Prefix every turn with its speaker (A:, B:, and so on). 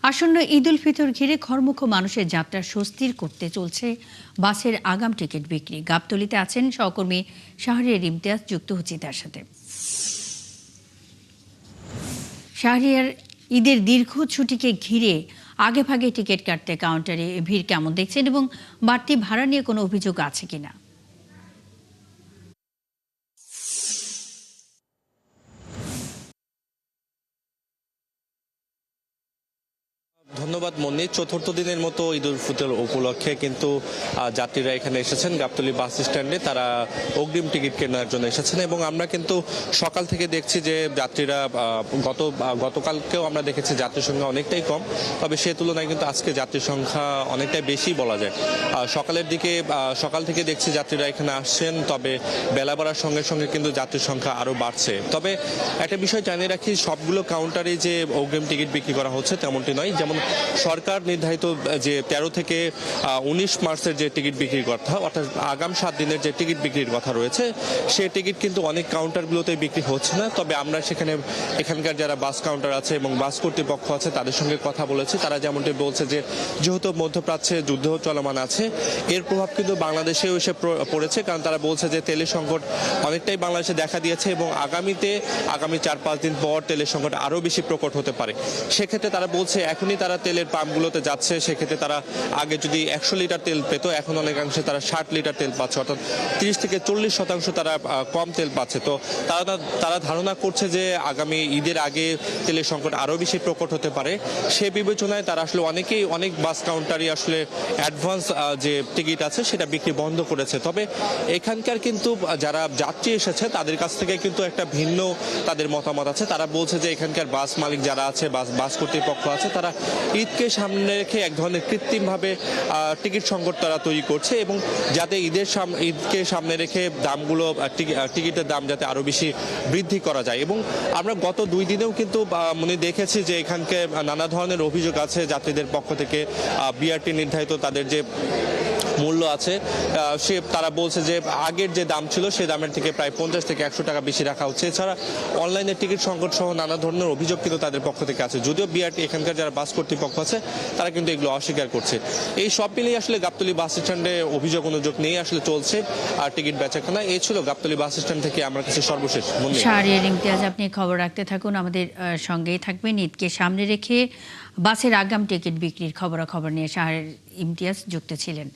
A: আসন্ন ঈদ উল ফিতর ঘিরে ঘরমুখো মানুষের যাত্রা স্বস্তির করতে চলছে বাসের আগাম টিকিট বিক্রি। গাবতলীতে আছেন সহকর্মী শাহরিয়ার ইমতিয়াজ, যুক্ত হচ্ছি তার সাথে। শাহরিয়ার, ঈদের দীর্ঘ ছুটিকে ঘিরে আগেভাগে টিকিট কাটতে কাউন্টারে ভিড় কেমন দেখছেন এবং বাড়তি ভাড়া নিয়ে কোনো অভিযোগ আছে কিনা?
B: ধন্যবাদ মন্নি। চতুর্থ দিনের মতো ঈদ উল ফিতর উপলক্ষে কিন্তু যাত্রীরা এখানে এসেছেন গাবতলী বাস স্ট্যান্ডে। তারা অগ্রিম টিকিট কেনার জন্য এসেছেন এবং আমরা কিন্তু সকাল থেকে দেখছি যে যাত্রীরা গতকালকেও আমরা দেখেছি যাত্রীর সংখ্যা অনেকটাই কম, তবে সে তুলনায় কিন্তু আজকে যাত্রীর সংখ্যা অনেকটাই বেশি বলা যায়। সকালের দিকে সকাল থেকে দেখছি যাত্রীরা এখানে আসছেন, তবে বেলা বাড়ার সঙ্গে সঙ্গে কিন্তু যাত্রীর সংখ্যা আরও বাড়ছে। তবে একটা বিষয় জানিয়ে রাখি, সবগুলো কাউন্টারে যে অগ্রিম টিকিট বিক্রি করা হচ্ছে তেমনটি নয়। যেমন সরকার নির্ধারিত যে 13 থেকে 19 মার্চের যে টিকিট বিক্রির কথা, অর্থাৎ আগাম 7 দিনের যে টিকিট বিক্রির কথা রয়েছে, সেই টিকিট কিন্তু অনেক কাউন্টারগুলোতে বিক্রি হচ্ছে না। তবে আমরা এখানকার যারা বাস কাউন্টার আছে এবং বাস কর্তৃপক্ষ আছে তাদের সঙ্গে কথা বলেছি। তারা যেমনটি বলছে যে যেহেতু মধ্যপ্রাচ্যে যুদ্ধ চলমান আছে, এর প্রভাব কিন্তু বাংলাদেশেও এসে পড়েছে। কারণ তারা বলছে যে তেলের সংকট অনেকটাই বাংলাদেশে দেখা দিয়েছে এবং আগামী 4-5 দিন পর তেলের সংকট আরও বেশি প্রকট হতে পারে। সেক্ষেত্রে তারা বলছে এখনই তারা তেলের পাম্পগুলোতে যাচ্ছে। সেক্ষেত্রে তারা আগে যদি 100 লিটার তেল পেত, এখন অনেকাংশে তারা 60 লিটার তেল পাচ্ছে, অর্থাৎ 30 থেকে 40% তারা কম তেল পাচ্ছে। তো তারা ধারণা করছে যে আগামী ঈদের আগে তেলের সংকট আরও বেশি প্রকট হতে পারে। সে বিবেচনায় তারা আসলে অনেক বাস কাউন্টারই আসলে অ্যাডভান্স যে টিকিট আছে সেটা বিক্রি বন্ধ করেছে। তবে এখানকার কিন্তু যারা যাত্রী এসেছে তাদের কাছ থেকে কিন্তু একটা ভিন্ন তাদের মতামত আছে। তারা বলছে যে এখানকার বাস মালিক যারা আছে, বাস কর্তৃপক্ষ আছে, তারা ঈদকে সামনে রেখে এক ধরনের কৃত্রিমভাবে টিকিট সংকট তারা তৈরি করছে এবং যাতে ঈদকে সামনে রেখে দামগুলো টিকিটের দাম যাতে আরও বেশি বৃদ্ধি করা যায়। এবং আমরা গত 2 দিনেও কিন্তু দেখেছি যে এখানকে নানা ধরনের অভিযোগ আছে যাত্রীদের পক্ষ থেকে। বিআরটি নির্ধারিত তাদের যে মূল্য আছে তারা বলছে যে আগের যে দাম ছিল সেই দামের থেকে প্রায় 50 থেকে 100 টাকা বেশি রাখা হচ্ছে। এছাড়া অনলাইনে টিকিট সংকট সহ নানা ধরনের অভিযোগ কিন্তু তাদের পক্ষ থেকে আছে। যদিও বিআরটি এখানকার যারা বাস কর্তৃপক্ষ আছে তারা কিন্তু এগুলো অস্বীকার করছে। এই সব মিলিয়ে আসলে গাবতলী বাস স্ট্যান্ডে অনুযোগ নিয়ে আসলে চলছে আর টিকিট বেচাকেনা। এই ছিল গাবতলী বাস স্ট্যান্ড থেকে আমার কাছে সর্বশেষ।
A: শাহরিয়ার ইমতিয়াজ, আপনি খবর রাখতে থাকুন, আমাদের সঙ্গেই থাকবেন। ঈদকে সামনে রেখে বাসের আগাম টিকিট বিক্রির খবরাখবর নিয়ে শাহরিয়ার ইমতিয়াজ যুক্ত ছিলেন।